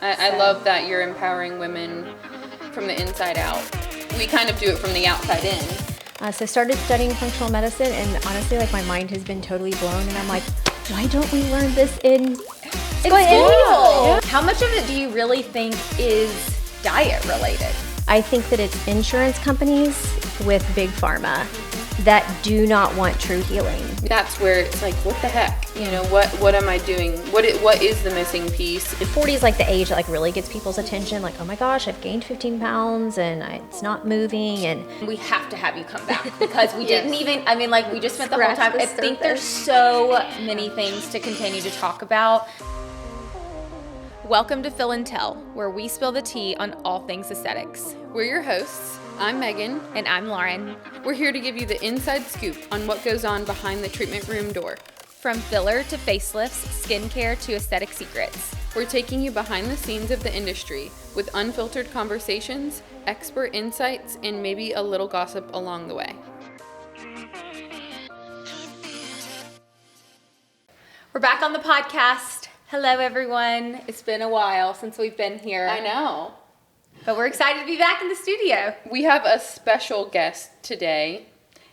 I love that you're empowering women from the inside out. We kind of do it from the outside in. So started studying functional medicine, and honestly, like, my mind has been totally blown, and I'm like, why don't we learn this in school? Yeah. How much of it do you really think is diet related? I think that it's insurance companies with big pharma that do not want true healing. That's where it's like, what the heck? You know, what am I doing? What is the missing piece? 40 is like the age that like really gets people's attention. Like, oh my gosh, I've gained 15 pounds and it's not moving. And we have to have you come back because we didn't even, I mean, like, we just spent the whole Scratch time. the I think there's so many things to continue to talk about. Welcome to Fill and Tell, where we spill the tea on all things aesthetics. We're your hosts. I'm Megan. And I'm Lauren. We're here to give you the inside scoop on what goes on behind the treatment room door. From filler to facelifts, skincare to aesthetic secrets. We're taking you behind the scenes of the industry with unfiltered conversations, expert insights, and maybe a little gossip along the way. We're back on the podcast. Hello, everyone. It's been a while since we've been here. I know. But we're excited to be back in the studio. We have a special guest today,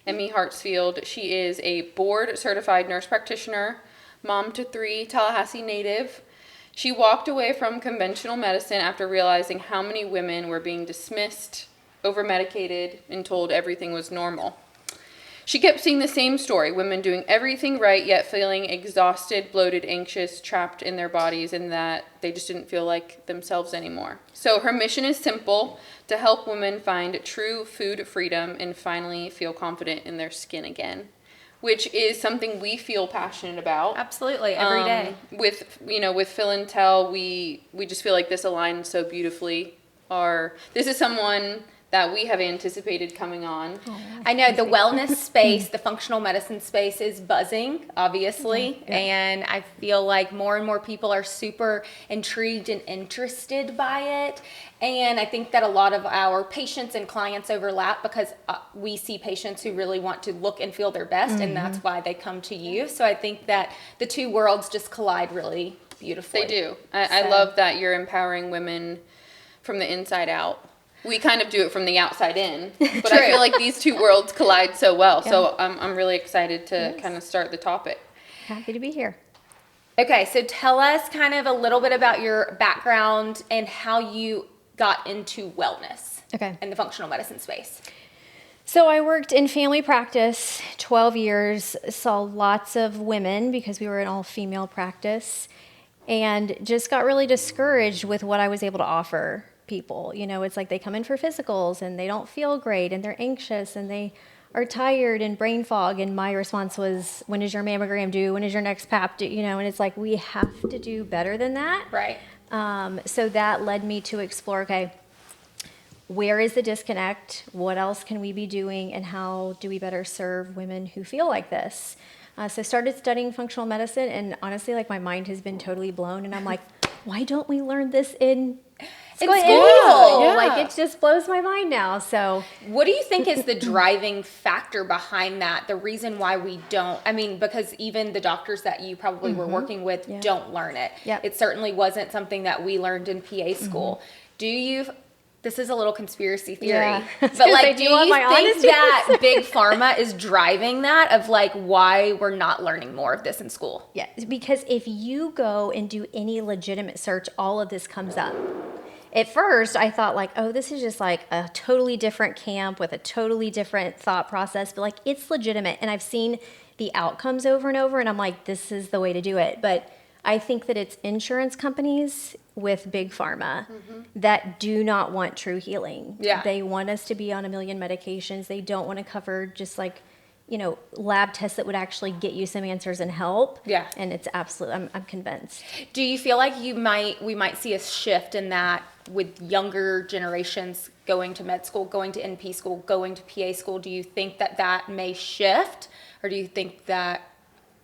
Emmy Hartsfield. She is a board-certified nurse practitioner, mom to 3, Tallahassee native. She walked away from conventional medicine after realizing how many women were being dismissed, over-medicated, and told everything was normal. She kept seeing the same story, women doing everything right, yet feeling exhausted, bloated, anxious, trapped in their bodies, and that they just didn't feel like themselves anymore. So her mission is simple, to help women find true food freedom and finally feel confident in their skin again, which is something we feel passionate about. Absolutely, every day. With Fill and Tell, we just feel like this aligns so beautifully. This is someone that we have anticipated coming on. I know the wellness space, the functional medicine space is buzzing, obviously. Yeah. And I feel like more and more people are super intrigued and interested by it. And I think that a lot of our patients and clients overlap because we see patients who really want to look and feel their best, and that's why they come to you. So I think that the two worlds just collide really beautifully. They do. I love that you're empowering women from the inside out. We kind of do it from the outside in, but I feel like these two worlds collide so well. Yeah. So I'm really excited to kind of start the topic. Happy to be here. Okay, so tell us kind of a little bit about your background and how you got into wellness in the functional medicine space. So I worked in family practice 12 years, saw lots of women because we were an all-female practice, and just got really discouraged with what I was able to offer people. You know, it's like they come in for physicals and they don't feel great and they're anxious and they are tired and brain fog, and my response was, when is your mammogram due? When is your next pap due? You know, and it's like, we have to do better than that. Right. So that led me to explore, where is the disconnect? What else can we be doing? And how do we better serve women who feel like this? So started studying functional medicine, and honestly, like, my mind has been totally blown, and I'm like, why don't we learn this in school? Yeah. Like, it just blows my mind now. So what do you think is the driving factor behind that? The reason why we don't, I mean, because even the doctors that you probably were working with don't learn it. Yep. It certainly wasn't something that we learned in PA school. This is a little conspiracy theory, but like, do you think that big pharma is driving that of like why we're not learning more of this in school? Yeah, because if you go and do any legitimate search, all of this comes up. At first, I thought like, oh, this is just like a totally different camp with a totally different thought process, but like, it's legitimate. And I've seen the outcomes over and over, and I'm like, this is the way to do it. But I think that it's insurance companies with big pharma that do not want true healing. Yeah. They want us to be on a million medications. They don't want to cover just like, you know, lab tests that would actually get you some answers and help. Yeah. And it's absolute, I'm convinced. Do you feel like we might see a shift in that with younger generations going to med school, going to NP school, going to PA school? Do you think that may shift, or do you think that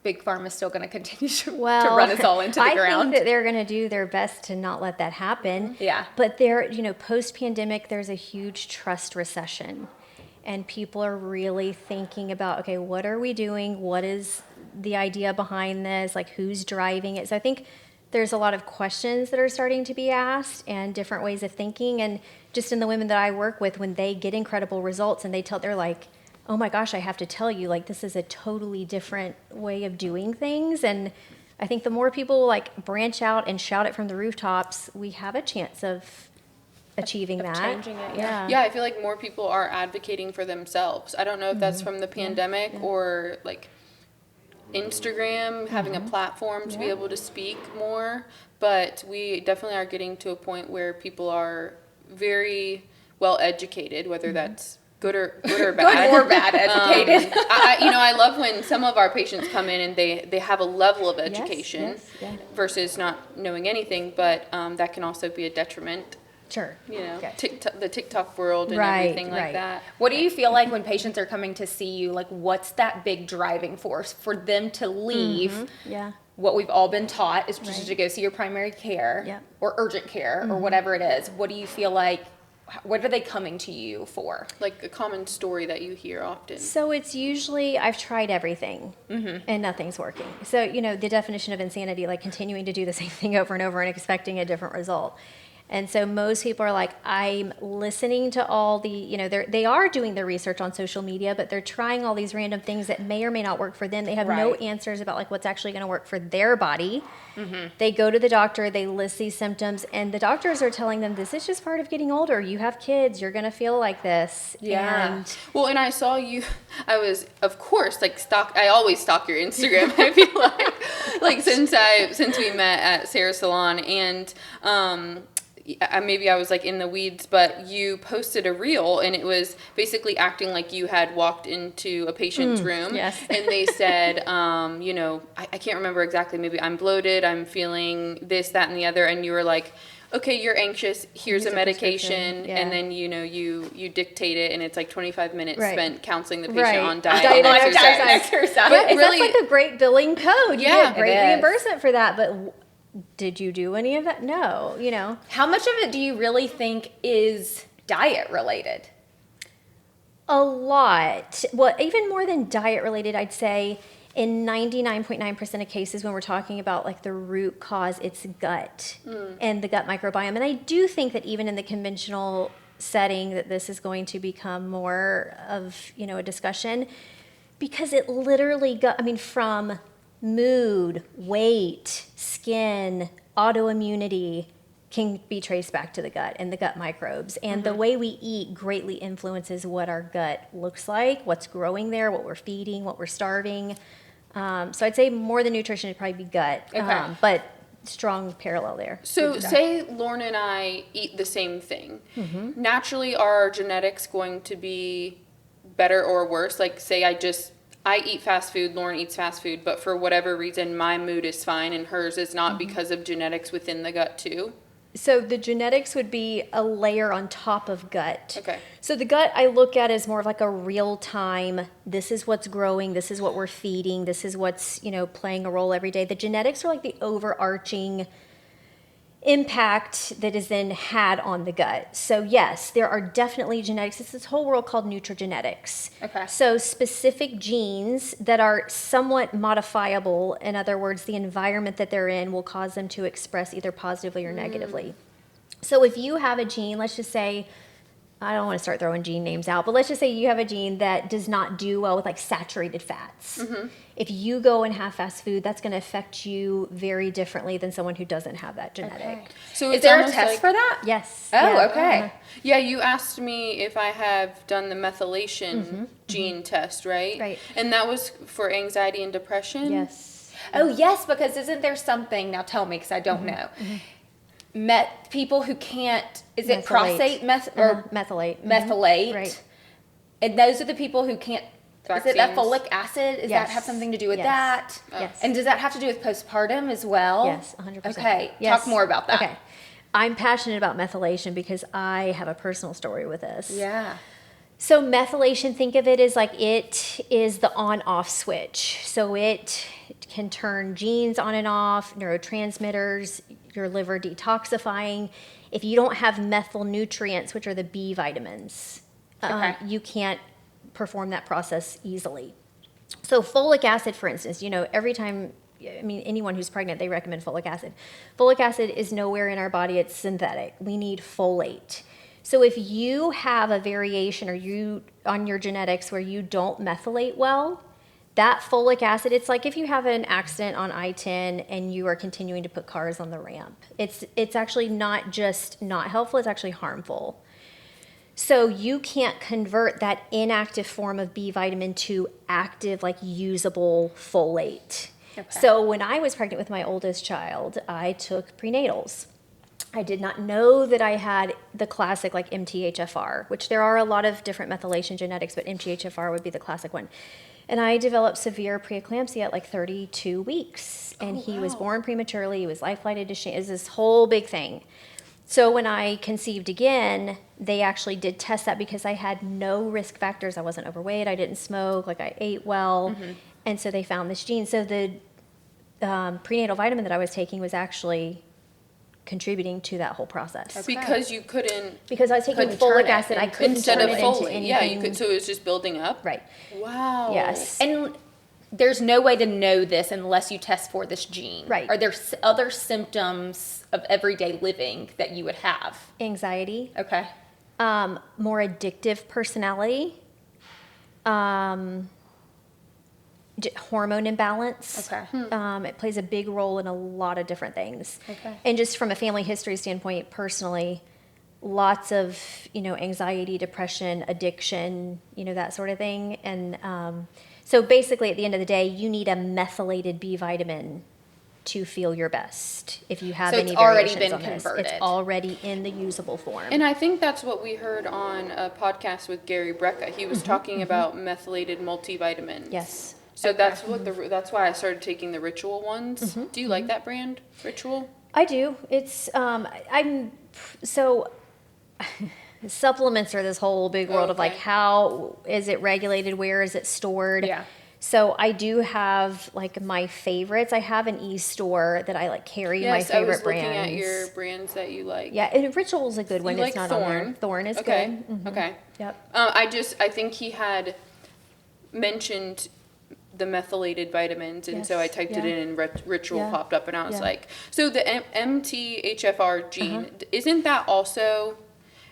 big pharma is still going to continue to run us all into the ground? I think that they're going to do their best to not let that happen. Yeah. But post-pandemic, there's a huge trust recession. And people are really thinking about, okay, what are we doing? What is the idea behind this? Like, who's driving it? So I think there's a lot of questions that are starting to be asked and different ways of thinking. And just in the women that I work with, when they get incredible results and they're like, oh my gosh, I have to tell you, like, this is a totally different way of doing things. And I think the more people like branch out and shout it from the rooftops, we have a chance of achieving that. Changing it, yeah. Yeah, I feel like more people are advocating for themselves. I don't know if that's from the pandemic or like Instagram having a platform to be able to speak more, but we definitely are getting to a point where people are very well educated, whether that's good or bad. Good or bad educated. I love when some of our patients come in and they have a level of education yes. versus not knowing anything, but that can also be a detriment. Sure. Okay. The TikTok world and Right, everything like right. that. What do you feel like when patients are coming to see you? Like, what's that big driving force for them to leave? Yeah. What we've all been taught is just Right. to go see your primary care Yep. or urgent care or whatever it is. What do you feel like? What are they coming to you for? Like a common story that you hear often. So it's usually, I've tried everything and nothing's working. So, the definition of insanity, like continuing to do the same thing over and over and expecting a different result. And so most people are like, I'm listening to all the, they are doing their research on social media, but they're trying all these random things that may or may not work for them. They have no Right. answers about like what's actually going to work for their body. They go to the doctor, they list these symptoms, and the doctors are telling them, this is just part of getting older. You have kids, you're going to feel like this. Yeah. And Well, and I saw you, I was, of course, like I always stalk your Instagram, I feel like since we met at Sarah's Salon, and maybe I was like in the weeds, but you posted a reel and it was basically acting like you had walked into a patient's room. yes. And they said, I can't remember exactly, maybe I'm bloated, I'm feeling this, that, and the other. And you were like, okay, you're anxious, here's a medication. prescription, yeah. And then, you dictate it and it's like 25 minutes Right. spent counseling the patient Right. on diet, Diet and and exercise. Exercise. But really- that's like a great billing code. You Yeah, get great it is. reimbursement for that. But did you do any of that? No, How much of it do you really think is diet related? A lot. Well, even more than diet related, I'd say in 99.9% of cases when we're talking about like the root cause, it's gut and the gut microbiome. And I do think that even in the conventional setting that this is going to become more of, a discussion, because it literally from mood, weight, skin, autoimmunity can be traced back to the gut and the gut microbes. And the way we eat greatly influences what our gut looks like, what's growing there, what we're feeding, what we're starving. So I'd say more than nutrition, it'd probably be gut. Okay. But strong parallel there. So say Lauren and I eat the same thing. Naturally, are our genetics going to be better or worse? Like say I eat fast food, Lauren eats fast food, but for whatever reason, my mood is fine and hers is not because of genetics within the gut too. So the genetics would be a layer on top of gut. Okay. So the gut I look at as more of like a real time, this is what's growing, this is what we're feeding, this is what's, playing a role every day. The genetics are like the overarching impact that is then had on the gut. So yes, there are definitely genetics. It's this whole world called nutrigenetics. Okay. So specific genes that are somewhat modifiable, in other words, the environment that they're in will cause them to express either positively or negatively. So if you have a gene, let's just say, I don't want to start throwing gene names out, but let's just say you have a gene that does not do well with like saturated fats. If you go and have fast food, that's going to affect you very differently than someone who doesn't have that genetic. Okay. So Is it's there a almost test like- for that? Yes. Oh, Yeah. okay. Yeah, you asked me if I have done the methylation gene test, right? Right. And that was for anxiety and depression? Yes. Oh, yes, because isn't there something, now tell me because I don't know, people who can't, is it Methylate. prostate or Methylate. methylate? Right. And those are the people who can't, is it that Vaccines. folic acid? Does that Yes. have something to do with Yes. that? Yes. And does that have to do with postpartum as well? Yes, 100%. Okay, Yes. talk more about that. Okay. I'm passionate about methylation because I have a personal story with this. Yeah. So methylation, think of it as like it is the on-off switch. So it can turn genes on and off, neurotransmitters, your liver detoxifying. If you don't have methyl nutrients, which are the B vitamins, Okay. you can't perform that process easily. So folic acid, for instance, every time I mean, anyone who's pregnant, they recommend folic acid. Folic acid is nowhere in our body. It's synthetic. We need folate. So if you have a variation or you on your genetics where you don't methylate well, that folic acid, it's like if you have an accident on I-10 and you are continuing to put cars on the ramp. It's actually not just not helpful, it's actually harmful. So you can't convert that inactive form of B vitamin to active, like usable folate. Okay. So when I was pregnant with my oldest child, I took prenatals. I did not know that I had the classic like MTHFR, which there are a lot of different methylation genetics, but MTHFR would be the classic one. And I developed severe preeclampsia at like 32 weeks. And he was born prematurely. He was life flighted to shame. It was this whole big thing. So when I conceived again, they actually did test that because I had no risk factors. I wasn't overweight. I didn't smoke. Like I ate well. And so they found this gene. So the prenatal vitamin that I was taking was actually contributing to that whole process. Okay. Because you couldn't. Because I was taking Couldn't turn folic it acid, I couldn't Instead turn of it into folate. anything. Yeah, you could. So it was just building up. Right. Wow. Yes. And there's no way to know this unless you test for this gene. Right. Are there other symptoms of everyday living that you would have? Anxiety, Okay. more addictive personality, hormone imbalance. Okay. It plays a big role in a lot of different things. Okay. And just from a family history standpoint, personally, lots of, anxiety, depression, addiction, that sort of thing. And so basically at the end of the day, you need a methylated B vitamin to feel your best. If you have So any it's already variations been on this, converted. it's already in the usable form. And I think that's what we heard on a podcast with Gary Brecka. He was talking about methylated multivitamins. Yes. So that's what that's why I started taking the Ritual ones. Do you like that brand, Ritual? I do. It's supplements are this whole big world of like Okay. how is it regulated, where is it stored? Yeah. So I do have like my favorites. I have an e-store that I like carry my Yes, I favorite was brands. looking at your brands that you like. Yeah, and Ritual's a good one. You It's like not on Thorn. there. Thorn is Okay. good. Okay. Yep. I think he had mentioned the methylated vitamins, and so I Yes, typed it yeah. in and Ritual Yeah. popped up, and I was Yeah. like, so the MTHFR gene, isn't that also,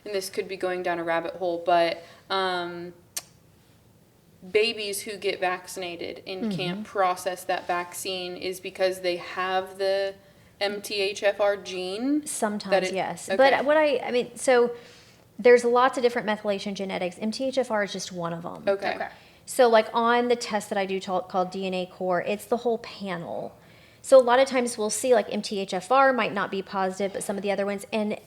and this could be going down a rabbit hole, but babies who get vaccinated and can't process that vaccine is because they have the MTHFR gene? Sometimes, it- yes. okay. But so there's lots of different methylation genetics. MTHFR is just one of them. Okay. Okay. So like on the test that I do called DNA Core, it's the whole panel. So a lot of times we'll see like MTHFR might not be positive, but some of the other ones, and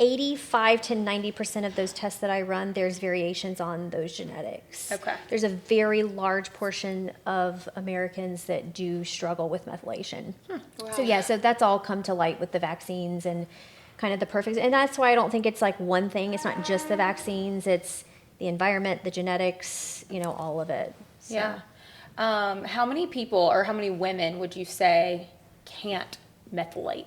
85 to 90% of those tests that I run, there's variations on those genetics. Okay. There's a very large portion of Americans that do struggle with methylation. So yeah, so that's all come to light with the vaccines and kind of the perfect, and that's why I don't think it's like one thing. It's not just the vaccines, it's the environment, the genetics, all of it. So. Yeah. How many people or how many women would you say can't methylate?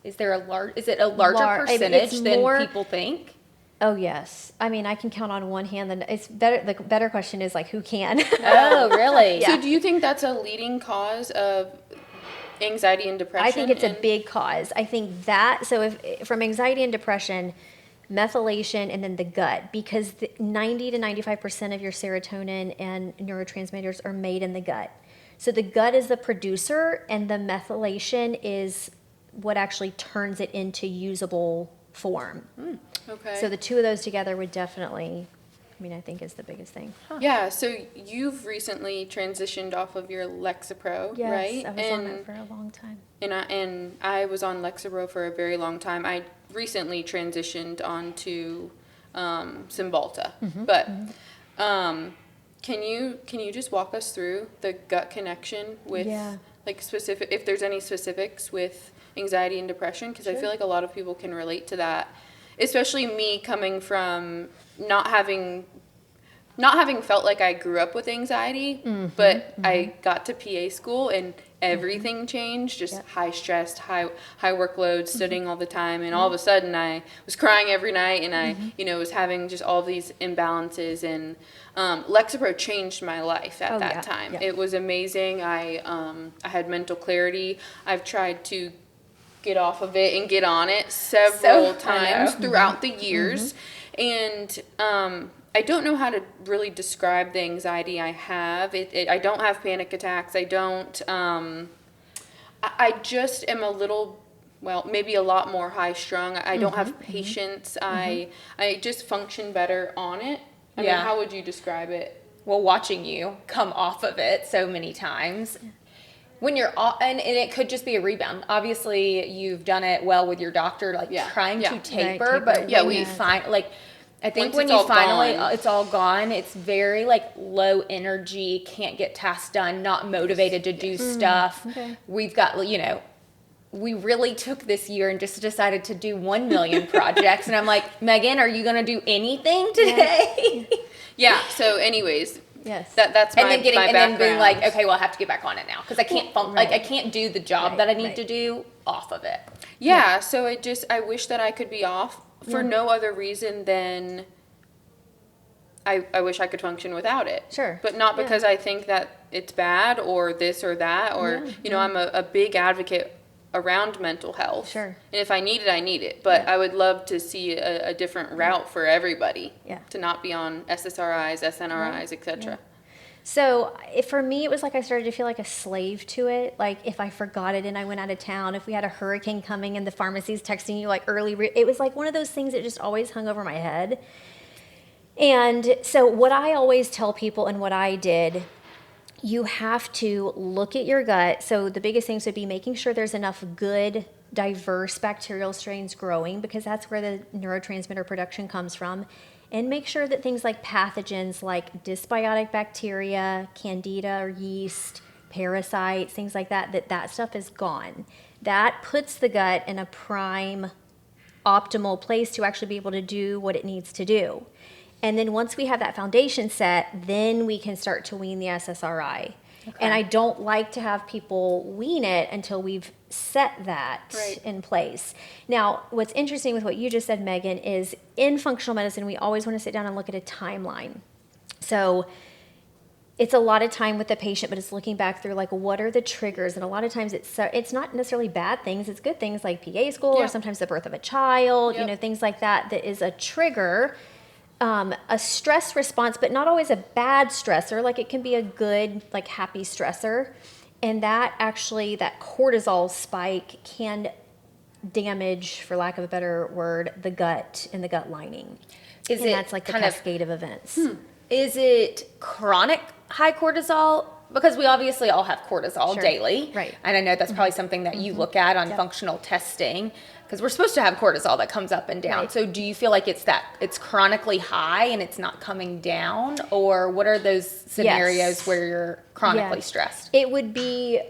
Is it a larger percentage it's than more- people think? Oh yes. I mean, I can count on one hand. And it's better. The better question is like, who can? Oh, really? So do you think that's a leading cause of anxiety and depression? I think it's a and- big cause. I think that, so if from anxiety and depression, methylation, and then the gut, because 90 to 95% of your serotonin and neurotransmitters are made in the gut. So the gut is the producer, and the methylation is what actually turns it into usable form. Okay. So the two of those together would definitely, I think is the biggest thing. Yeah, so you've recently transitioned off of your Lexapro, Yes, right? I was on that for a long time. And I was on Lexapro for a very long time. I recently transitioned onto Cymbalta. But can you just walk us through the gut connection with Yeah. like specific, if there's any specifics with anxiety and depression? Because I feel like a lot of people can relate to that, especially me coming from not having felt like I grew up with anxiety, but I got to PA school and everything changed. Just high stress, high workload, studying all the time, and all of a sudden I was crying every night, and I was having just all these imbalances. And Lexapro changed my life at that time. It was amazing. I had mental clarity. I've tried to get off of it and get on it several times throughout the years, and I don't know how to really describe the anxiety I have. I don't have panic attacks. I don't. I just am a little, maybe a lot more high strung. I don't have patience. I just function better on it. I mean, how would you describe it? Well, watching you come off of it so many times. When you're and it could just be a rebound. Obviously, you've done it well with your doctor, trying to taper. But when you find, I think when you finally, it's all gone. It's very low energy, can't get tasks done, not motivated to do stuff. Okay. We've got, we really took this year and just decided to do 1 million projects. And I'm like, Megan, are you going to do anything today? Yeah. So anyways, yes, that's my and then my and background. then being like, okay, well, I have to get back on it now because I can't I can't do the job that I need to do off of it. Yeah. So I wish that I could be off for no other reason than I wish I could function without it. Sure. But not because I think that it's bad or this or that or I'm a big advocate around mental health. Sure. And if I need it, I need it. But I would love to see a different route for everybody. Yeah. To not be on SSRIs, SNRIs, etc. Yeah. So for me, it was like I started to feel like a slave to it. Like if I forgot it and I went out of town, if we had a hurricane coming and the pharmacy's texting you early, it was like one of those things that just always hung over my head. And so what I always tell people and what I did, you have to look at your gut. So the biggest things would be making sure there's enough good, diverse bacterial strains growing because that's where the neurotransmitter production comes from. And make sure that things like pathogens like dysbiotic bacteria, candida or yeast, parasites, things like that stuff is gone. That puts the gut in a prime, optimal place to actually be able to do what it needs to do. And then once we have that foundation set, then we can start to wean the SSRI. Okay. And I don't like to have people wean it until we've set that in place. Now, what's interesting with what you just said, Megan, is in functional medicine, we always want to sit down and look at a timeline. So it's a lot of time with the patient, but it's looking back through what are the triggers. And a lot of times it's not necessarily bad things. It's good things like PA school or sometimes the birth of a child, things like that is a trigger. A stress response, but not always a bad stressor. It can be a good, happy stressor. And that cortisol spike can damage, for lack of a better word, the gut and the gut lining. That's the cascade of events. Is it chronic high cortisol? Because we obviously all have cortisol daily. Right. And I know that's probably something that you look at on functional testing. Because we're supposed to have cortisol that comes up and down. Right. So do you feel like it's chronically high and it's not coming down? Or what are those scenarios where you're chronically stressed? It would be,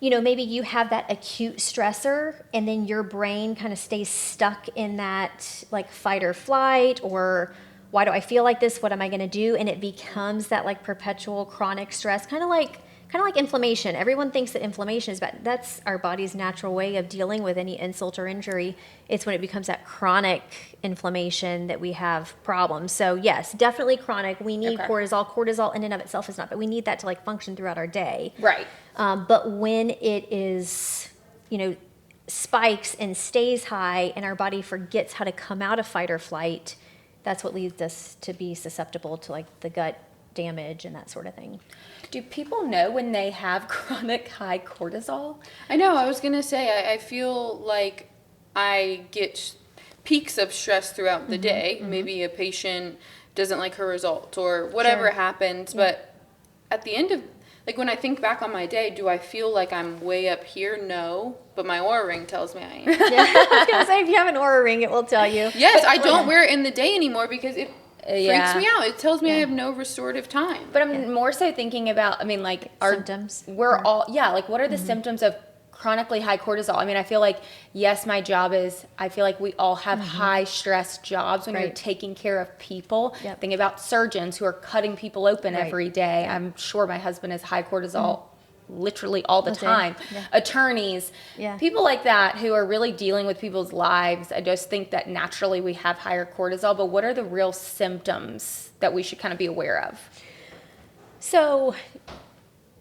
maybe you have that acute stressor and then your brain kind of stays stuck in that fight or flight or why do I feel like this? What am I going to do? And it becomes that perpetual chronic stress, kind of like inflammation. Everyone thinks that inflammation is bad. That's our body's natural way of dealing with any insult or injury. It's when it becomes that chronic inflammation that we have problems. So yes, definitely chronic. We need cortisol. Cortisol in and of itself is not, but we need that to function throughout our day. Right. But when it is, spikes and stays high and our body forgets how to come out of fight or flight, that's what leads us to be susceptible to the gut damage and that sort of thing. Do people know when they have chronic high cortisol? I know. I was going to say, I feel like I get peaks of stress throughout the day. Maybe a patient doesn't like her result or whatever happens. Yeah. But at the end of, when I think back on my day, do I feel like I'm way up here? No. But my Oura Ring tells me I am. I was going to say, if you have an Oura Ring, it will tell you. Yes, I don't wear it in the day anymore because it freaks me out. It tells me I have no restorative time. But I'm more so thinking about, our symptoms. We're all, what are the symptoms of chronically high cortisol? I feel like, yes, my job is, I feel like we all have high stress jobs when you're taking care of people. Yep. Think about surgeons who are cutting people open every day. I'm sure my husband is high cortisol literally all the All day. time. Yeah. Attorneys, Yeah. people like that who are really dealing with people's lives. I just think that naturally we have higher cortisol, but what are the real symptoms that we should kind of be aware of? So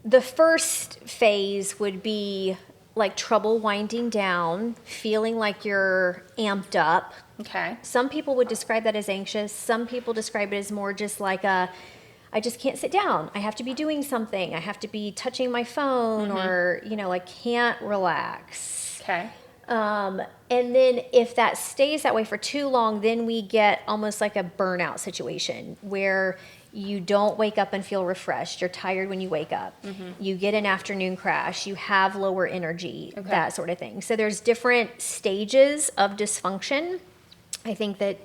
the first phase would be like trouble winding down, feeling like you're amped up. Okay. Some people would describe that as anxious. Some people describe it as more just like I just can't sit down. I have to be doing something. I have to be touching my phone or, I can't relax. Okay. And then if that stays that way for too long, then we get almost like a burnout situation where you don't wake up and feel refreshed. You're tired when you wake up. You get an afternoon crash. You have lower energy, that sort of thing. So there's different stages of dysfunction. I think that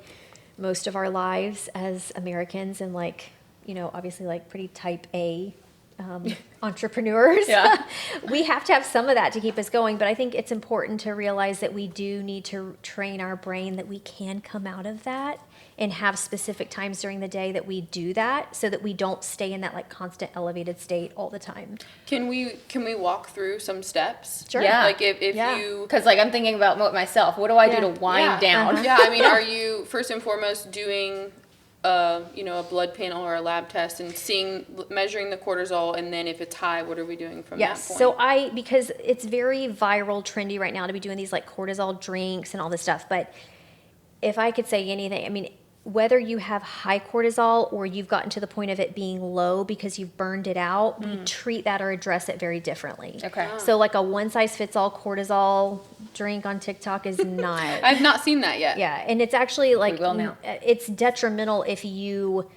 most of our lives as Americans and obviously pretty type A entrepreneurs, we have to have some of that to keep us going. But I think it's important to realize that we do need to train our brain that we can come out of that and have specific times during the day that we do that so that we don't stay in that constant elevated state all the time. Can we walk through some steps? Sure. Yeah. Like if Yeah. you Because I'm thinking about myself. What do I do to wind down? Yeah, I mean, are you first and foremost doing a blood panel or a lab test and measuring the cortisol, and then if it's high, what are we doing from that point? So because it's very viral, trendy right now to be doing these cortisol drinks and all this stuff, but if I could say anything, I mean, whether you have high cortisol or you've gotten to the point of it being low because you've burned it out, we treat that or address it very differently. Okay. So a one-size-fits-all cortisol drink on TikTok is not. I've not seen that yet. Yeah, and it's actually will now. It's detrimental if you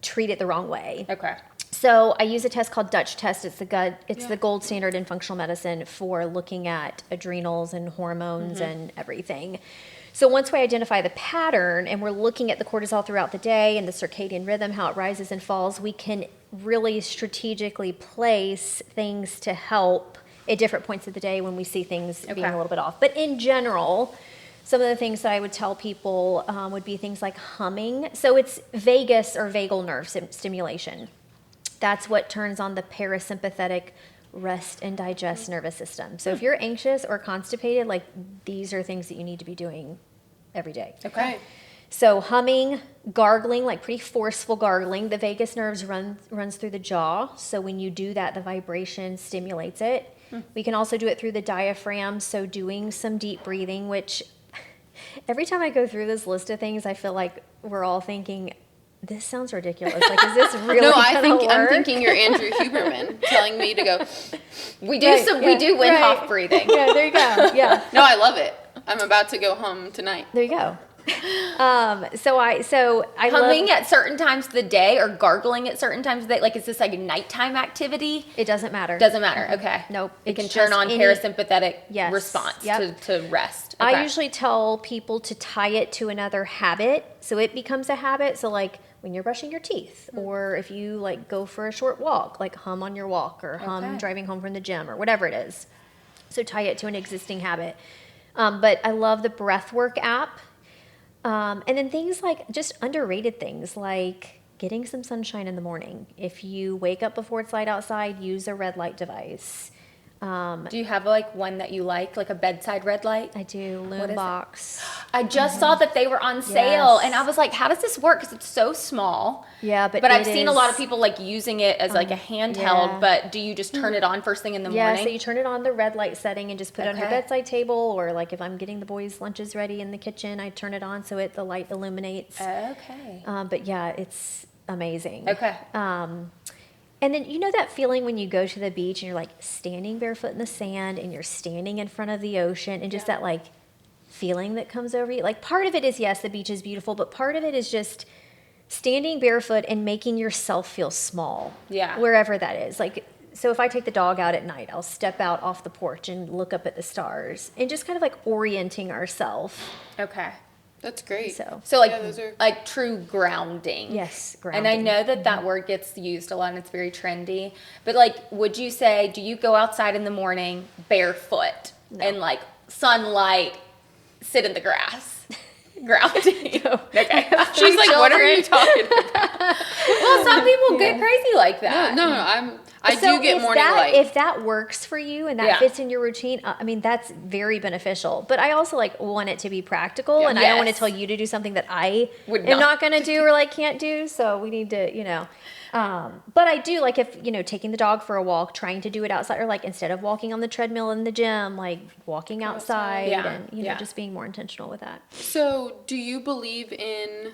treat it the wrong way. Okay. So I use a test called Dutch test. It's the gold standard in functional medicine for looking at adrenals and hormones and everything. So once we identify the pattern and we're looking at the cortisol throughout the day and the circadian rhythm, how it rises and falls, we can really strategically place things to help at different points of the day when we see things being a little bit off. But in general, some of the things that I would tell people would be things like humming. So it's vagus or vagal nerve stimulation. That's what turns on the parasympathetic rest and digest nervous system. So if you're anxious or constipated, these are things that you need to be doing every day. Okay. So humming, gargling, pretty forceful gargling. The vagus nerves runs through the jaw. So when you do that, the vibration stimulates it. We can also do it through the diaphragm. So doing some deep breathing, which every time I go through this list of things, I feel like we're all thinking, this sounds ridiculous. Is this really No, gonna work? I'm thinking you're Andrew Huberman telling me to go. We do Wim Hof breathing. Yeah, there you go. Yeah. No, I love it. I'm about to go home tonight. There you go. So I Humming love, at certain times of the day or gargling at certain times of the day? Is this a nighttime activity? it doesn't matter. Doesn't matter. Okay. Nope. It It's can turn just on any- parasympathetic Yes. response Yep. to rest. I Okay. usually tell people to tie it to another habit so it becomes a habit. So when you're brushing your teeth or if you go for a short walk, hum on your walk or hum Okay. driving home from the gym or whatever it is. So tie it to an existing habit. But I love the breathwork app. And then things just underrated things like getting some sunshine in the morning. If you wake up before it's light outside, use a red light device. Do you have one that you like a bedside red light? I do What is it? Loombox. I just saw that they were on sale, Yes. and I was like, "How does this work?" Because it's so small. Yeah, but I've it seen a lot of is- people using it as a handheld. yeah. But do you just turn it on first thing in the Yeah, morning? so you turn it on the red light setting and just put it on your Okay. bedside table, or if I'm getting the boys' lunches ready in the kitchen, I turn it on so the light illuminates. Okay. But yeah, it's amazing. Okay. And then that feeling when you go to the beach and you're standing barefoot in the sand and you're standing in front of the ocean and just that feeling that comes over you. Part of it is, yes, the beach is beautiful, but part of it is just standing barefoot and making yourself feel small. Yeah. Wherever that is. So if I take the dog out at night, I'll step out off the porch and look up at the stars and just kind of orienting ourselves. Okay. That's great. So Yeah, those are- true grounding. yes, And I grounding. know that word gets used a lot and it's very trendy. But would you say, do you go outside in the morning barefoot and sunlight, sit in the grass? Grounding. Okay. She's like, what are you talking about? Well, some people get crazy like that. No, I do get if morning light. If that works for you and that fits in your routine, I mean, that's very beneficial. But I also like want it to be practical, and I don't want to tell you to do something that I am not going to do or like can't do. So we need to, but I do like if, taking the dog for a walk, trying to do it outside, or like instead of walking on the treadmill in the gym, like walking outside and, just being more intentional with that. So do you believe in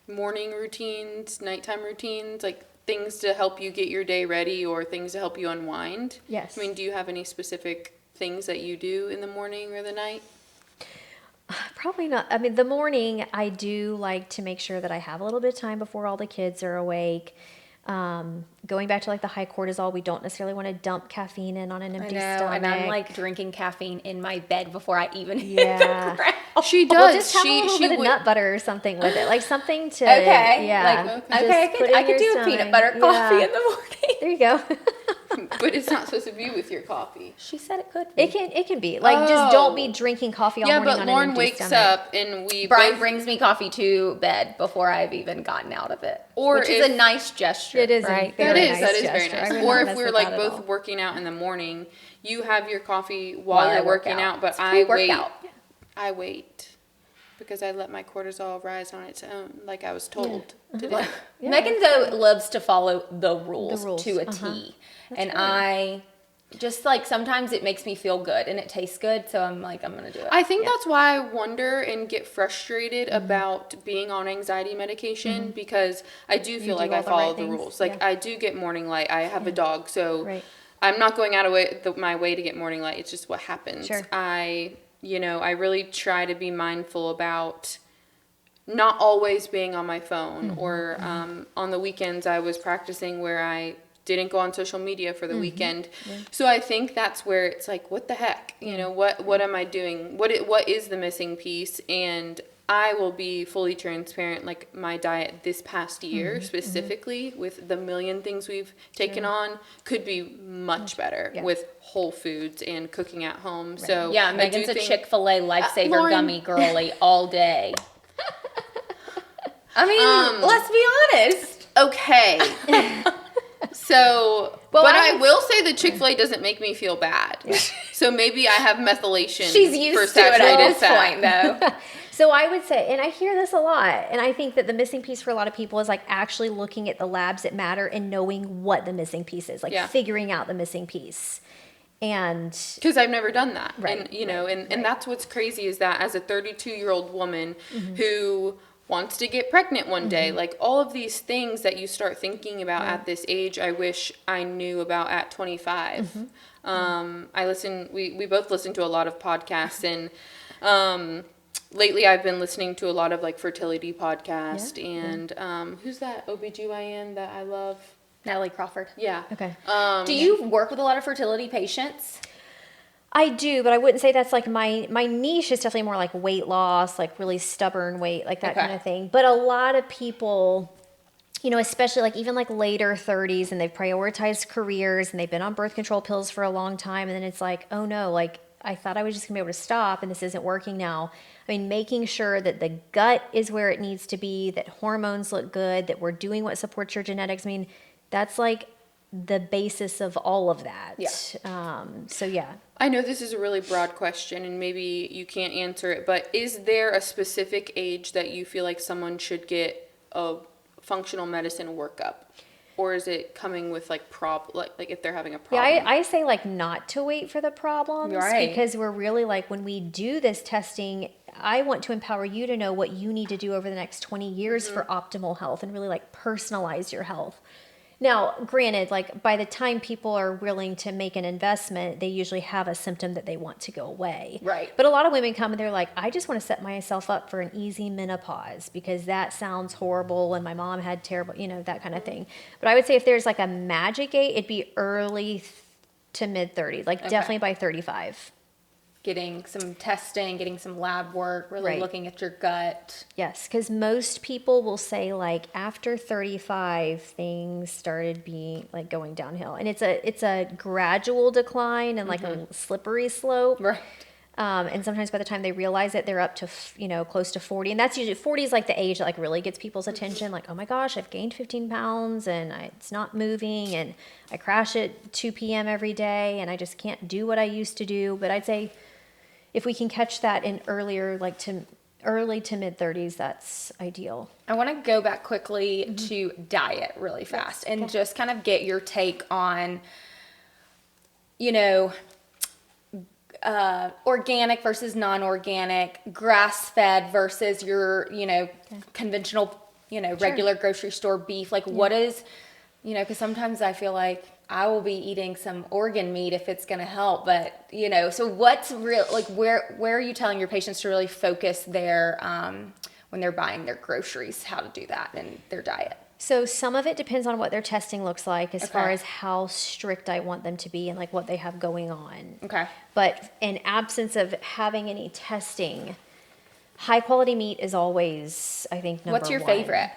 morning routines, nighttime routines, like things to help you get your day ready or things to help you unwind? Yes. I mean, do you have any specific things that you do in the morning or the night? Probably not. I mean, the morning, I do like to make sure that I have a little bit of time before all the kids are awake. Going back to like the high cortisol, we don't necessarily want to dump caffeine in on an empty stomach. And I'm like drinking caffeine in my bed before I even hit the ground. She does. Well, just have a little bit of nut butter or something with it, like something to. I could do a peanut butter coffee in the morning. There you go. But it's not supposed to be with your coffee. She said it could be. It can be. Like, just don't be drinking coffee all morning on an empty Lauren wakes stomach. up and Brian brings me coffee to bed before I've even gotten out of it. Which is a nice gesture. It is, right? That is gesture. very nice. Or if we're like both working out in the morning, you have your coffee while you're working out, but I wait. I wait because I let my cortisol rise on its own, like I was told today. Megan, though, loves to follow the rules to a T. And I just like sometimes it makes me feel good and it tastes good, so I'm like, I'm gonna do it. I think that's why I wonder and get frustrated about being on anxiety medication, because I do feel like I follow the rules. Like I do get morning light. I have a dog, so I'm not going out of my way to get morning light. It's just what happens. Sure. I really try to be mindful about not always being on my phone, or on the weekends I was practicing where I didn't go on social media for the weekend. So I think that's where it's like, what the heck? What am I doing? What is the missing piece? And I will be fully transparent, like my diet this past year specifically with the million things we've taken on could be much better with whole foods and cooking at home. So yeah, Megan's a Chick-fil-A Lifesaver gummy girly all day. I mean, let's be honest. Okay. So, but I will say the Chick-fil-A doesn't make me feel bad. So maybe I have methylation. She's used to it at this point, though. So I would say, and I hear this a lot, and I think that the missing piece for a lot of people is like actually looking at the labs that matter and knowing what the missing piece is, like figuring out the missing piece. And because I've never done that. Right. And, and that's what's crazy is that as a 32-year-old woman who wants to get pregnant one day, like all of these things that you start thinking about at this age, I wish I knew about at 25. We both listen to a lot of podcasts, and lately I've been listening to a lot of like fertility podcasts, and who's that OBGYN that I love? Natalie Crawford. Yeah. Okay. Do you work with a lot of fertility patients? I do, but I wouldn't say that's like my niche is definitely more like weight loss, like really stubborn weight, like that kind of thing. But a lot of people, especially like even like later 30s, and they've prioritized careers and they've been on birth control pills for a long time. And then it's like, oh no, like I thought I was just gonna be able to stop and this isn't working now. I mean, making sure that the gut is where it needs to be, that hormones look good, that we're doing what supports your genetics. I mean, that's like the basis of all of that. Yeah. I know this is a really broad question and maybe you can't answer it, but is there a specific age that you feel like someone should get a functional medicine workup? Or is it coming with like if they're having a problem? Yeah, I say like not to wait for the problems, because we're really like, when we do this testing, I want to empower you to know what you need to do over the next 20 years for optimal health and really like personalize your health. Now, granted, like by the time people are willing to make an investment, they usually have a symptom that they want to go away. Right. But a lot of women come and they're like, I just want to set myself up for an easy menopause because that sounds horrible and my mom had terrible, that kind of thing. But I would say if there's like a magic age, it'd be early to mid 30s, like definitely by 35. Getting some testing, getting some lab work, really looking at your gut. Yes, because most people will say like after 35 things started being like going downhill, and it's a gradual decline and like a slippery slope. Right. And sometimes by the time they realize it, they're up to, close to 40. And that's usually 40 is like the age that like really gets people's attention. Like, oh my gosh, I've gained 15 pounds and it's not moving and I crash at 2 p.m. every day and I just can't do what I used to do. But I'd say if we can catch that in earlier, early to mid 30s, that's ideal. I want to go back quickly to diet really fast and just kind of get your take on, organic versus non-organic, grass-fed versus your, conventional, regular grocery store beef. Like what is, because sometimes I feel like I will be eating some organ meat if it's going to help, but so what's real, like where are you telling your patients to really focus their, when they're buying their groceries, how to do that in their diet? So some of it depends on what their testing looks like as far as how strict I want them to be and like what they have going on. Okay. But in absence of having any testing, high quality meat is always, I think, number one. What's your favorite?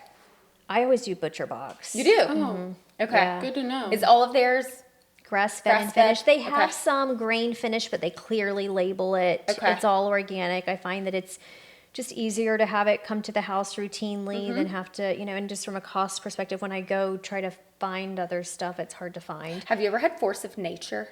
I always do Butcher Box. You do? Oh, Okay. Yeah. good to know. Is all of theirs Grass-fed and Grass-fed? finished. They have Okay. some grain finished, but they clearly label it. Okay. It's all organic. I find that it's just easier to have it come to the house routinely than have to, and just from a cost perspective, when I go try to find other stuff, it's hard to find. Have you ever had Force of Nature?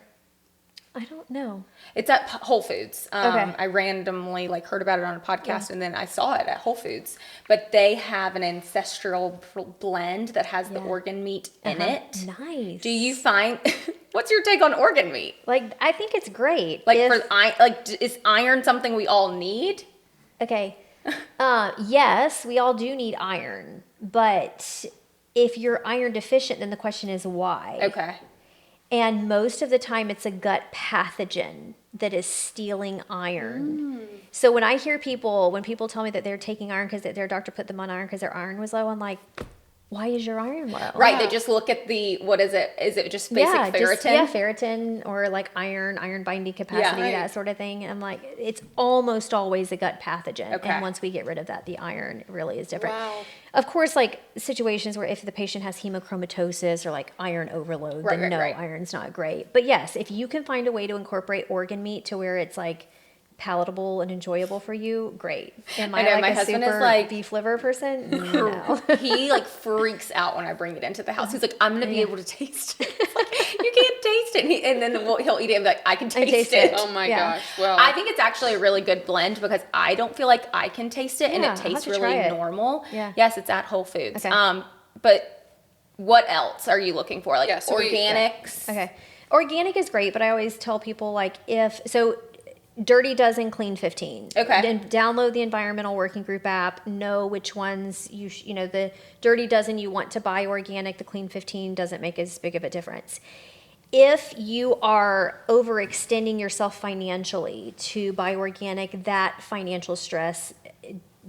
I don't know. It's at Whole Foods. Okay. I randomly heard about it on a podcast and then I saw it at Whole Foods. But they have an ancestral blend that has the organ meat in it. Nice. Do you find? What's your take on organ meat? Like, I think it's great. Is iron something we all need? Okay. Yes, we all do need iron, but if you're iron deficient, then the question is why? Okay. And most of the time, it's a gut pathogen that is stealing iron. So when I hear when people tell me that they're taking iron because their doctor put them on iron because their iron was low, I'm like, why is your iron low? Right. They just look at what is it? Is it just basic ferritin? Ferritin or like iron binding capacity, right. that sort of thing. And I'm like, it's almost always a gut pathogen. Okay. And once we get rid of that, the iron really is different. Wow. Of course, like situations where if the patient has hemochromatosis or like iron overload, then Right. iron's not great. But yes, if you can find a way to incorporate organ meat to where it's like palatable and enjoyable for you, great. Am I, I know, like my a husband is super like- beef liver person? No. He freaks out when I bring it into the house. He's like, I'm gonna be able to taste it. It's like, you can't taste it. And then he'll eat it and be like, I can taste it. Oh my Yeah. gosh. Well, I think it's actually a really good blend because I don't feel like I can taste it and Yeah, it I'll tastes have to try really it. normal. Yeah. Yes, it's at Whole Foods. Okay. But what else are you looking for? Yeah, so organics? Okay. Organic is great, but I always tell people Dirty Dozen Clean 15. Okay. And download the Environmental Working Group app. Know which ones the Dirty Dozen you want to buy organic. The Clean 15 doesn't make as big of a difference. If you are overextending yourself financially to buy organic, that financial stress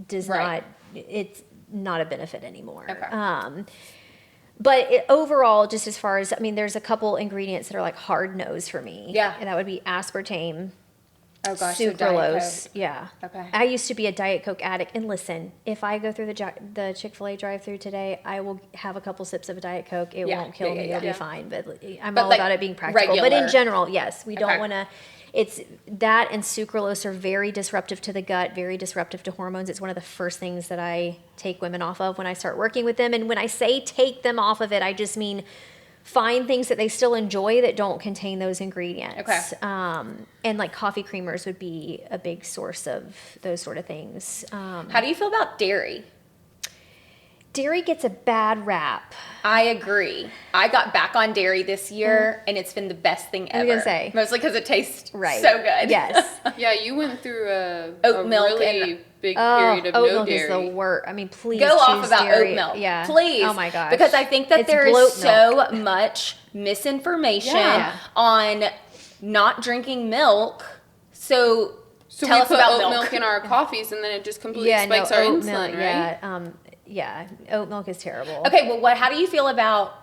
does Right. it's not a benefit anymore. Okay. But overall, just as far as, there's a couple ingredients that are like hard no's for me. Yeah. And that would be aspartame, Oh gosh, so Diet sucralose. Coke. Yeah. Okay. I used to be a Diet Coke addict. And listen, if I go through the Chick-fil-A drive-through today, I will have a couple sips of a Diet Coke. It won't kill me. It'll be fine. But I'm all about it being practical. But in general, yes, we don't want to. It's that and sucralose are very disruptive to the gut, very disruptive to hormones. It's one of the first things that I take women off of when I start working with them. And when I say take them off of it, I just mean find things that they still enjoy that don't contain those ingredients. Okay. And like coffee creamers would be a big source of those sort of things. How do you feel about dairy? Dairy gets a bad rap. I agree. I got back on dairy this year, and it's been the best thing ever. was gonna say. Mostly because it tastes Right. so good. Yes. yeah, you went through a Oat milk really and- big period of oat no milk dairy. is the worst. Please Go off choose about dairy. oat milk. Yeah. Please. Oh my gosh. Because I think that It's there is bloat so milk. much misinformation Yeah. on not drinking milk. So So tell we us put about oat milk. milk in our coffees, and then it just completely Yeah, spikes no, our oat insulin, milk. right? Yeah, oat milk is terrible. Okay, well, how do you feel about,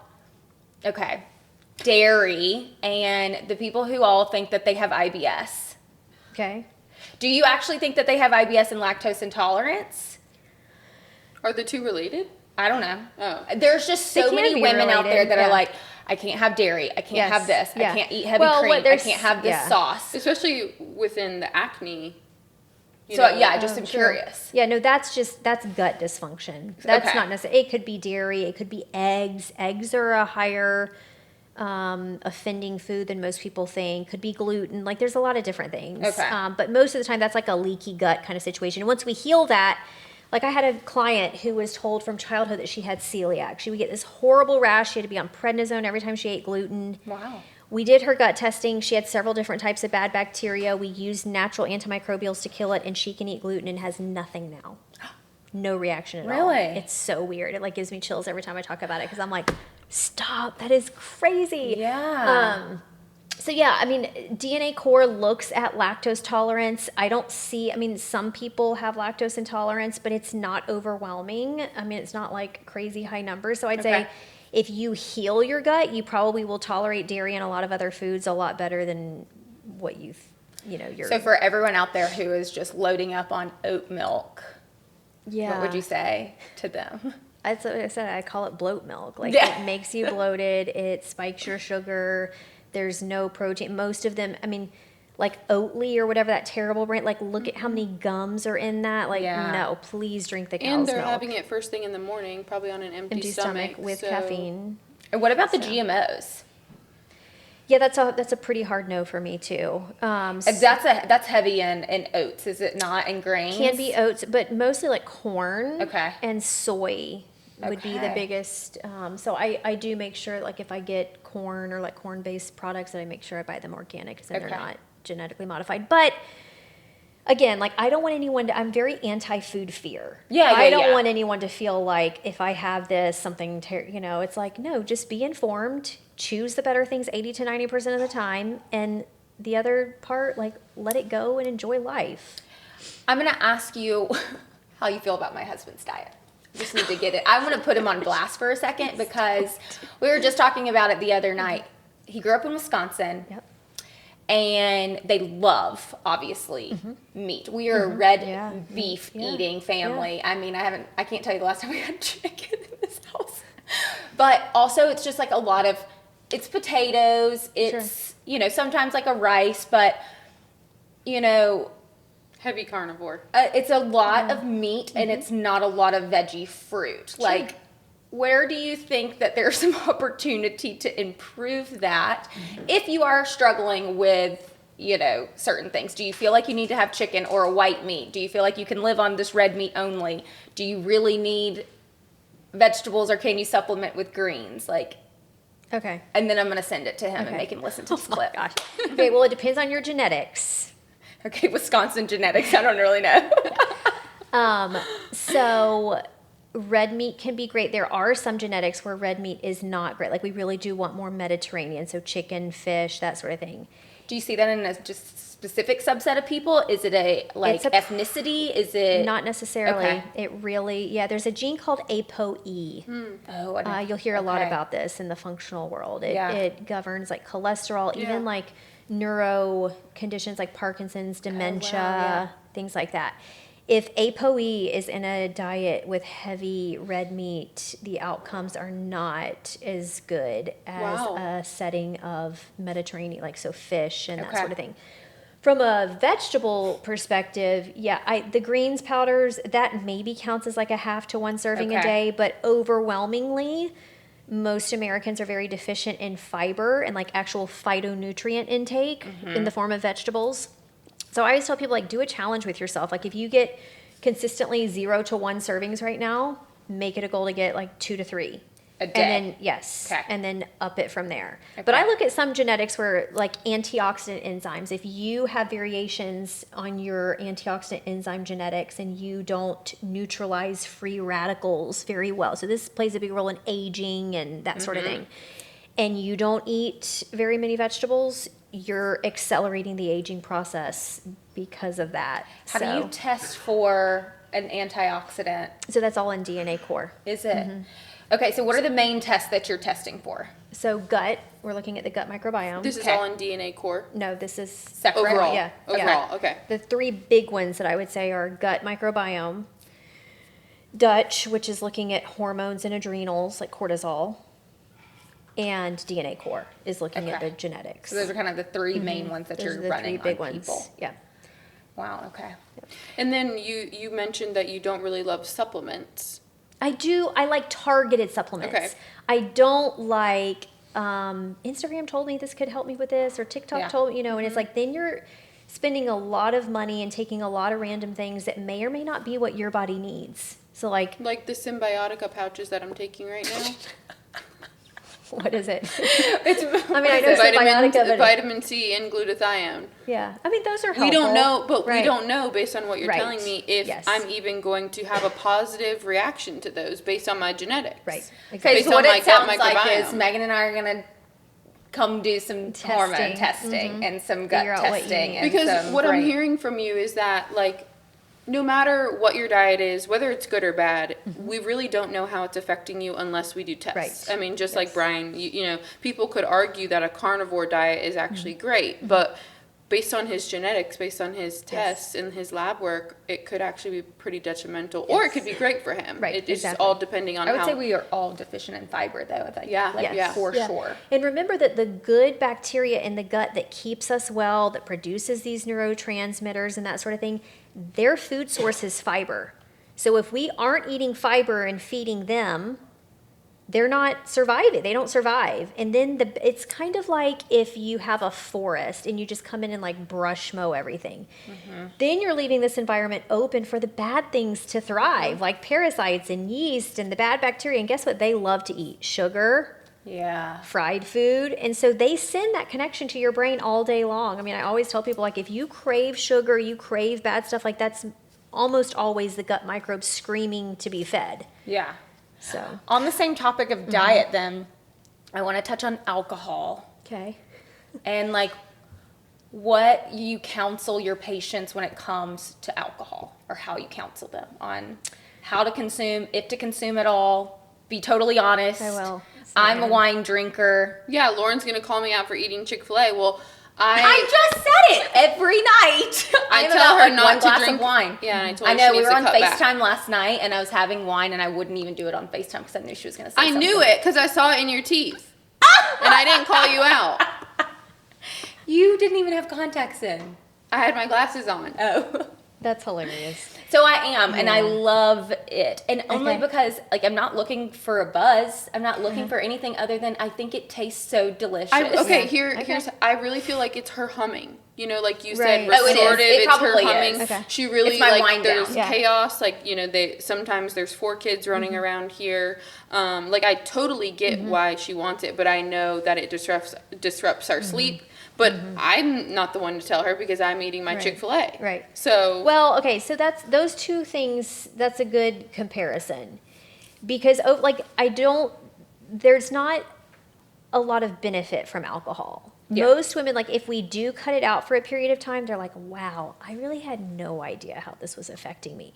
dairy and the people who all think that they have IBS? Okay. Do you actually think that they have IBS and lactose intolerance? Are the two related? I don't know. Oh. There's just so They can many be women out there related, that are yeah. like, I can't have dairy. I can't Yes. have this. Yeah. I can't eat heavy Well, cream. I there's- can't have this yeah. sauce. Especially within the acne. So yeah, I just am Sure. curious. Yeah, no, that's gut dysfunction. That's Okay. not necessarily, it could be dairy, it could be eggs. Eggs are a higher offending food than most people think. Could be gluten. Like there's a lot of different things. Okay. But most of the time that's like a leaky gut kind of situation. And once we heal that, like I had a client who was told from childhood that she had celiac. She would get this horrible rash. She had to be on prednisone every time she ate gluten. Wow. We did her gut testing. She had several different types of bad bacteria. We used natural antimicrobials to kill it, and she can eat gluten and has nothing now. No reaction at all. Really? It's so weird. It like gives me chills every time I talk about it because I'm like, stop, that is crazy. Yeah. So yeah, I mean, DNA Core looks at lactose tolerance. I don't see, I mean, some people have lactose intolerance, but it's not overwhelming. I mean, it's not like crazy high numbers. So I'd Okay. say if you heal your gut, you probably will tolerate dairy and a lot of other foods a lot better than what you're. So for everyone out there who is just loading up on oat milk, yeah. what would you say to them? That's what I said. I call it bloat milk. Like Yeah. it makes you bloated. It spikes your sugar. There's no protein. Most of them, I mean, like Oatly or whatever that terrible brand. Like look at how many gums are in that. Like Yeah. no, please drink the cow's And they're milk. having it first thing in the morning, probably on an empty Empty stomach with so- caffeine. And what about the GMOs? Yeah, that's a pretty hard no for me too. That's heavy in oats, is it not? In grains? Can be oats, but mostly like corn Okay. and soy would be the Okay. biggest. So I do make sure, like if I get corn or like corn-based products, that I make sure I buy them organic because then Okay. they're not genetically modified. But again, like I don't want anyone to, I'm very anti-food fear. Yeah, I don't yeah. want anyone to feel like if I have this, something, it's like, no, just be informed, choose the better things 80 to 90% of the time. And the other part, like let it go and enjoy life. I'm going to ask you how you feel about my husband's diet. Just need to get it. I want to put him on blast for a second because we were just talking about it the other night. He grew up in Wisconsin. Yep. And they love, obviously, meat. We are a red Yeah. beef Yeah. eating family. I mean, I can't tell you the last time we had chicken in this house. But also, it's just like a lot of, it's potatoes, it's, sometimes like a rice, but, Heavy carnivore. it's a lot of meat and it's not a lot of veggie fruit. Like, where do you think that there's some opportunity to improve that if you are struggling with, certain things? Do you feel like you need to have chicken or a white meat? Do you feel like you can live on this red meat only? Do you really need vegetables or can you supplement with greens? Like, Okay. and then I'm going to send it to him and Okay. make him listen to this clip. Gosh. Okay, well, it depends on your genetics. Okay, Wisconsin genetics. I don't really know. So red meat can be great. There are some genetics where red meat is not great. Like we really do want more Mediterranean, so chicken, fish, that sort of thing. Do you see that in a just specific subset of people? Is it a It's a- ethnicity? Is it Not necessarily. Okay. It really, there's a gene called ApoE. Oh, I don't- You'll hear a lot okay. about this in the functional world. Yeah. It governs like cholesterol, Yeah. even like neuro conditions like Parkinson's, dementia, things like that. If ApoE is in a diet with heavy red meat, the outcomes are not as good as Wow. a setting of Mediterranean, like so fish and that Okay. sort of thing. From a vegetable perspective, the greens powders, that maybe counts as like a half to one serving a Okay. day, but overwhelmingly, most Americans are very deficient in fiber and like actual phytonutrient intake in the form of vegetables. So I always tell people like do a challenge with yourself. Like if you get consistently 0 to 1 servings right now, make it a goal to get like 2 to 3. A day. And then yes, Okay. and then up it from there. But Okay. I look at some genetics where like antioxidant enzymes, if you have variations on your antioxidant enzyme genetics and you don't neutralize free radicals very well. So this plays a big role in aging and that sort of thing. And you don't eat very many vegetables, you're accelerating the aging process because of that. How do you test for an antioxidant? So that's all in DNA Core. Is it? Okay, so what are the main tests that you're testing for? So gut, we're looking at the gut microbiome. This is Okay. all in DNA Core. No, this is Separate? Overall. Yeah. Overall. Okay. The 3 big ones that I would say are gut microbiome, Dutch, which is looking at hormones and adrenals like cortisol, and DNA Core is looking at Okay. the genetics. So those are kind of the three main ones that Those you're are the running three big on ones. people. Yeah. Wow. Okay. And then you mentioned that you don't really love supplements. I do. I like targeted supplements. Okay. I don't like Instagram told me this could help me with this, or TikTok Yeah. told me, and it's like then you're spending a lot of money and taking a lot of random things that may or may not be what your body needs. So like Like the Symbiotica pouches that I'm taking right now. what is it? It's, I mean, I know Symbiotica, but vitamin C and glutathione. yeah. I mean, those are helpful. We don't know, but Right. we don't know based on what you're Right. telling me if Yes. I'm even going to have a positive reaction to those based on my genetics. Right. okay, Based so what on my it gut sounds like is microbiome. Megan and I are going to come do some hormone Testing. testing and some gut Figure out what you testing. need. And Because some what I'm brain- hearing from you is that, like, no matter what your diet is, whether it's good or bad, we really don't know how it's affecting you unless we do tests. Right. I mean, just Yes. like Brian, you know, people could argue that a carnivore diet is actually Mm-hmm. great, but based on his genetics, based on his tests and his lab work, it could actually be pretty detrimental, or it could be great for him. Right, It's exactly. all depending on I would how. say we are all deficient in fiber, though. I think. Yeah, Like, yes. for Yeah. sure. And remember that the good bacteria in the gut that keeps us well, that produces these neurotransmitters and that sort of thing, their food source is fiber. So if we aren't eating fiber and feeding them, they're not surviving. They don't survive. And then it's kind of like if you have a forest and you just come in and like brush mow everything. Then you're leaving this environment open for the bad things to thrive, like parasites and yeast and the bad bacteria. And guess what? They love to eat sugar, Yeah. fried food. And so they send that connection to your brain all day long. I mean, I always tell people, like, if you crave sugar, you crave bad stuff, like that's almost always the gut microbes screaming to be fed. Yeah. So, On the same topic of diet, then, I want to touch on alcohol okay. and like what you counsel your patients when it comes to alcohol, or how you counsel them on how to consume, if to consume at all. Be totally honest. I will. I'm a wine drinker. Yeah, Lauren's gonna call me out for eating Chick-fil-A. Well, I just said it every night. I I'm tell about, her like, not one to glass drink- of wine. Yeah, and I told her I know she we needs were to on cut back. FaceTime last night, and I was having wine, and I wouldn't even do it on FaceTime because I knew she was going to say I something. knew it because I saw it in your teeth, and I didn't call you out. You didn't even have contacts in. I had my glasses on. Oh. That's hilarious. So I am, and I Yeah. love it. And only Okay. because, like, I'm not looking for a buzz. I'm not looking for anything other than I think it tastes so delicious. Okay, Yeah. here's. I really feel like it's her humming. You know, like you Right. said, Oh, it is. restorative. It it's her probably humming. is. Okay. She really It's my like. wind There's down. Yeah. chaos. Like sometimes there's 4 kids running around here. Like I totally get why she wants it, but I know that it disrupts our sleep. But I'm not the one to tell her because I'm eating my Right. Chick-fil-A. Right. So Well, okay, so that's those two things. That's a good comparison, because there's not a lot of benefit from alcohol. Yeah. Most women, like, if we do cut it out for a period of time, they're like, wow, I really had no idea how this was affecting me.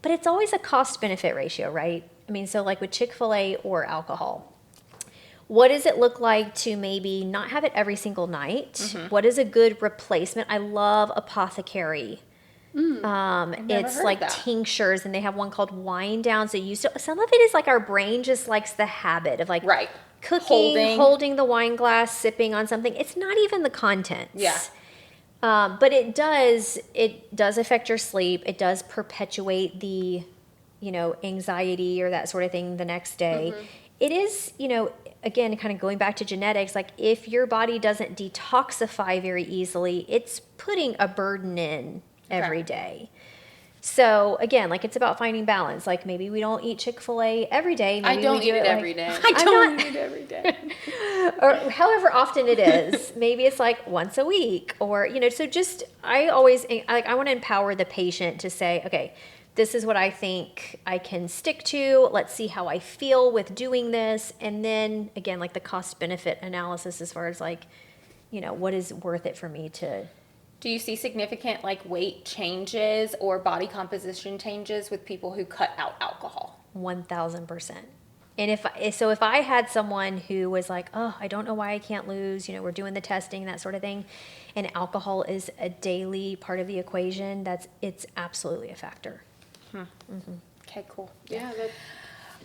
But it's always a cost benefit ratio, right? I mean, so like with Chick-fil-A or alcohol, what does it look like to maybe not have it every single night? What is a good replacement? I love Apothecary. never It's heard like of that. tinctures, and they have one called Wind Down. So some of it is like our brain just likes the habit of like Right. cooking, holding the wine glass, sipping on something. It's not even the contents. Yeah. But it does affect your sleep. It does perpetuate the, anxiety or that sort of thing the next day. It is, again, kind of going back to genetics, like if your body doesn't detoxify very easily, it's putting a burden in every day. So again, like it's about finding balance. Like maybe we don't eat Chick-fil-A every day. I Maybe don't we do eat it like- every day. I don't eat it every day. or however often it is. Maybe it's like once a week, or so just I always I want to empower the patient to say, okay, this is what I think I can stick to. Let's see how I feel with doing this, and then again, like the cost benefit analysis as far as like, what is worth it for me to. Do you see significant like weight changes or body composition changes with people who cut out alcohol? 1,000%. And if I had someone who was like, oh, I don't know why I can't lose, we're doing the testing, that sort of thing, and alcohol is a daily part of the equation, it's absolutely a factor. Okay, cool. yeah,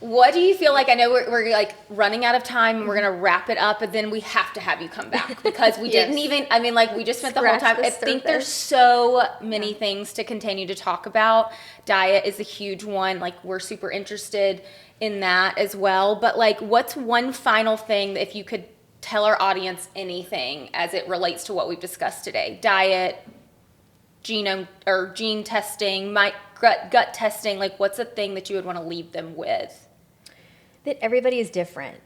What do you feel like? I know we're like running out of time and we're going to wrap it up, but then we have to have you come back because we didn't even, I mean, like we just spent the whole Scratch time. the I think surface. there's so many things to continue to talk about. Diet is a huge one. Like we're super interested in that as well. But like, what's one final thing that if you could tell our audience anything as it relates to what we've discussed today? Diet, genome or gene testing, gut testing, like what's a thing that you would want to leave them with? That everybody is different.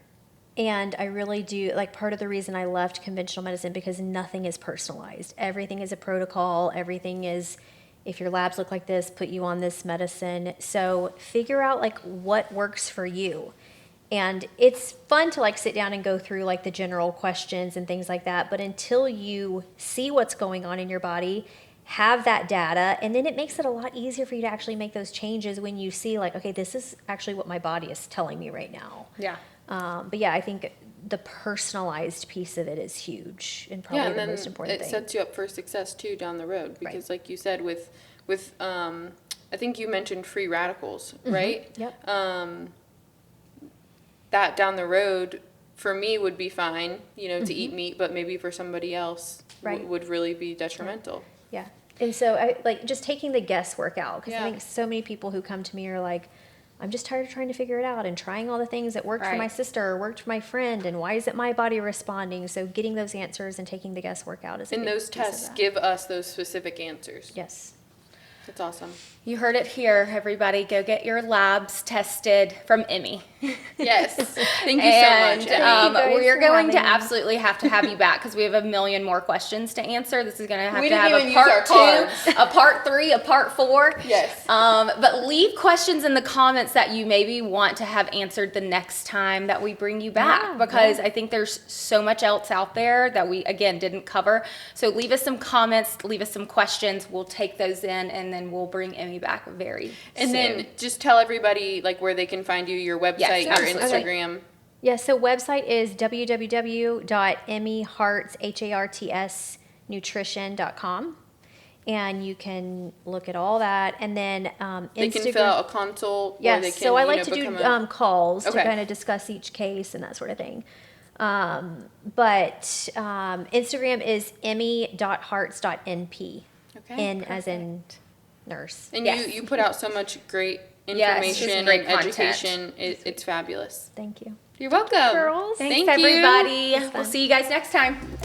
And I really do, like, part of the reason I left conventional medicine because nothing is personalized. Everything is a protocol. Everything is, if your labs look like this, put you on this medicine. So figure out like what works for you. And it's fun to like sit down and go through like the general questions and things like that. But until you see what's going on in your body, have that data, and then it makes it a lot easier for you to actually make those changes when you see like, okay, this is actually what my body is telling me right now. Yeah. But yeah, I think the personalized piece of it is huge and probably the most important thing. It sets you up for success too down the road because, like you said, with I think you mentioned free radicals, right? Yep. That down the road for me would be fine, to eat meat, but maybe for somebody else Right. would really be detrimental. Yeah. And so I like just taking the guesswork out because Yeah. I think so many people who come to me are like, I'm just tired of trying to figure it out and trying all the things that worked for my Right. sister or worked for my friend, and why isn't my body responding? So getting those answers and taking the guesswork out is a And big those piece of tests that. give us those specific answers. Yes. That's awesome. You heard it here, everybody. Go get your labs tested from Emmy. Yes. Thank you And so much, Emmy. guys we're for going to having me. absolutely have to have you back because we have a million more questions to answer. This is going to have We to didn't have even a use our part cards. 2, a part 3, a part 4. Yes. But leave questions in the comments that you maybe want to have answered the next time that we bring you back Yeah, because I think there's so much else out there that we, again, didn't cover. So leave us some comments, leave us some questions. We'll take those in and then we'll bring Emmy back very And soon. then just tell everybody like where they can find you, your website, Yes, your absolutely. Instagram. Yeah, so website is www.emmyhartsnutrition.com. And you can look at all that. And then They can fill out a consult. Or Yes, they can, so I like to become do a- calls to Okay. kind of discuss each case and that sort of thing. But Instagram is emmy.hearts.np. Okay, N as in nurse. And Yes. you put out so much great Yes, just information great and content. education. It's fabulous. Thank you. You're welcome. Girls. Thanks, Thank you. everybody. We'll see you guys next time.